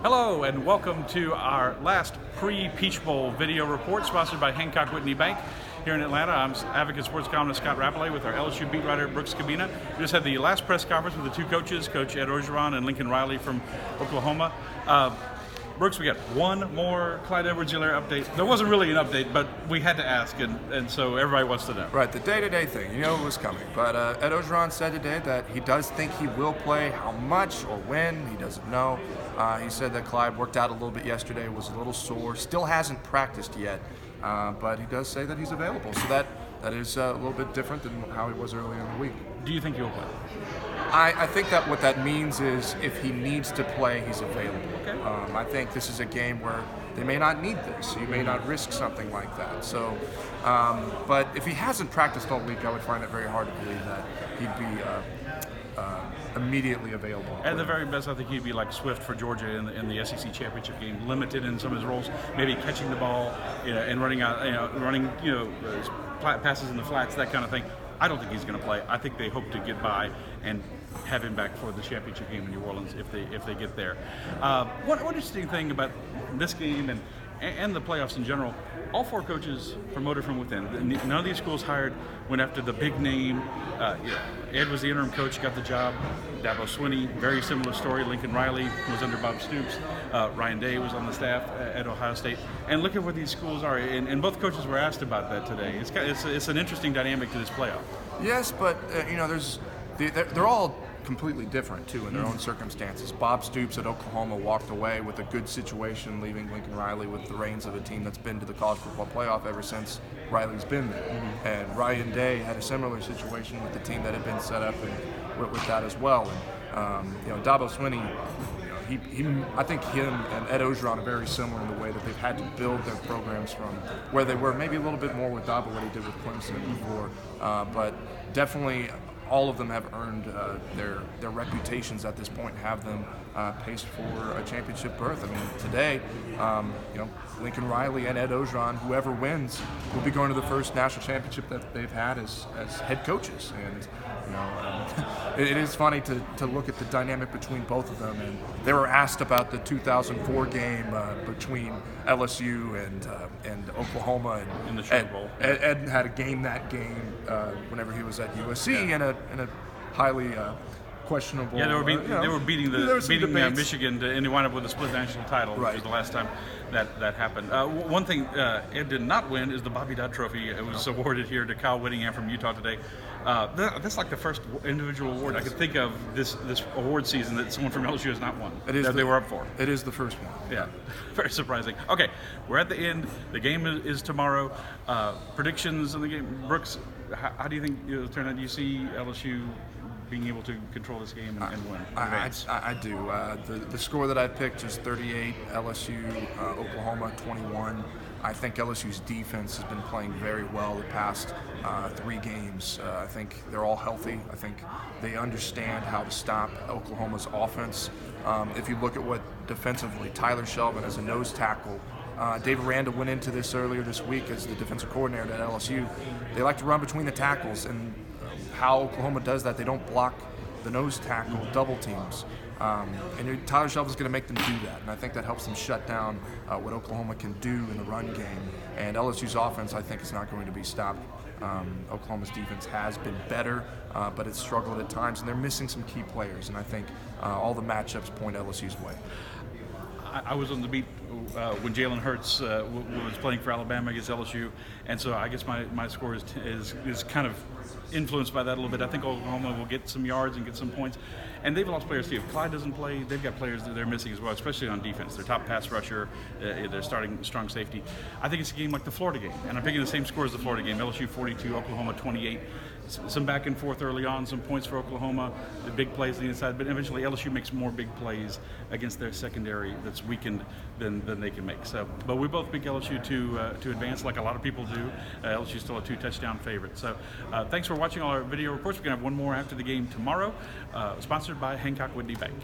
Hello and welcome to our last pre-Peach Bowl video report, sponsored by Hancock Whitney Bank here in Atlanta. I'm Advocate Sports columnist Scott Rabalais with our LSU beat writer Brooks Kubena. We just had the last press conference with the two coaches, Coach Ed Orgeron and Lincoln Riley from Oklahoma. Brooks, we got one more Clyde Edwards-Helaire update. There wasn't really an update, but we had to ask, and so everybody wants to know. Right, the day-to-day thing, you know it was coming. But Ed Orgeron said today that he does think he will play. How much or when, he doesn't know. He said that Clyde worked out a little bit yesterday, was a little sore, still hasn't practiced yet, but he does say that he's available. So that is a little bit different than how he was earlier in the week. Do you think he'll play? I think that what that means is if he needs to play, he's available. Okay. I think this is a game where they may not need this. You may not risk something like that. So, but if he hasn't practiced all week, I would find it very hard to believe that he'd be immediately available. At the very best, I think he'd be like Swift for Georgia in the SEC championship game, limited in some of his roles, maybe catching the ball, and running passes in the flats, that kind of thing. I don't think he's going to play. I think they hope to get by and have him back for the championship game in New Orleans if they get there. One interesting thing about this game and the playoffs in general, all four coaches promoted from within. None of these schools went after the big name. Ed was the interim coach, got the job. Dabo Swinney, very similar story. Lincoln Riley was under Bob Stoops. Ryan Day was on the staff at Ohio State. And look at where these schools are. And both coaches were asked about that today. It's an interesting dynamic to this playoff. Yes, but they're all completely different too in their own circumstances. Bob Stoops at Oklahoma walked away with a good situation, leaving Lincoln Riley with the reins of a team that's been to the college football playoff ever since Riley's been there. And Ryan Day had a similar situation with the team that had been set up and with that as well. And Dabo Swinney, I think him and Ed Orgeron are very similar in the way that they've had to build their programs from where they were, maybe a little bit more with Dabo what he did with Clemson before, but definitely all of them have earned their reputations at this point, have them paced for a championship berth. I mean, today, Lincoln Riley and Ed Orgeron, whoever wins, will be going to the first national championship that they've had as head coaches. And it is funny to look at the dynamic between both of them. And they were asked about the 2004 game between LSU and Oklahoma. And in the Sugar Bowl. Ed had a game whenever he was at USC in a highly questionable. Yeah, they were beating Michigan, and they wound up with a split national title, which was the last time that happened. One thing Ed did not win is the Bobby Dodd Trophy. It was awarded here to Kyle Whittingham from Utah today. That's like the first individual award I could think of this award season that someone from LSU has not won. They were up for. It is the first one. Yeah, very surprising. Okay, we're at the end. The game is tomorrow. Predictions in the game. Brooks, how do you think it'll turn out? Do you see LSU being able to control this game and win? I do. The score that I picked is 38, LSU, Oklahoma 21. I think LSU's defense has been playing very well the past 3 games. I think they're all healthy. I think they understand how to stop Oklahoma's offense. If you look at what defensively, Tyler Shelvin as a nose tackle, David Aranda went into this earlier this week as the defensive coordinator at LSU. They like to run between the tackles, and how Oklahoma does that, they don't block the nose tackle double teams. And Tyler Shelvin's going to make them do that, and I think that helps them shut down what Oklahoma can do in the run game. And LSU's offense, I think, is not going to be stopped. Oklahoma's defense has been better, but it's struggled at times, and they're missing some key players, and I think all the matchups point LSU's way. I was on the beat when Jalen Hurts was playing for Alabama against LSU, and so I guess my score is kind of influenced by that a little bit. I think Oklahoma will get some yards and get some points, and they've lost players too. If Clyde doesn't play, they've got players that they're missing as well, especially on defense. Their top pass rusher, their starting strong safety. I think it's a game like the Florida game, and I'm picking the same score as the Florida game. LSU 42, Oklahoma 28. Some back and forth early on, some points for Oklahoma, the big plays on the inside, but eventually LSU makes more big plays against their secondary that's weakened than they can make. So, but we both pick LSU to advance, like a lot of people do. LSU's still a 2-touchdown favorite. So, thanks for watching all our video reports. We're gonna have one more after the game tomorrow, sponsored by Hancock Whitney Bank.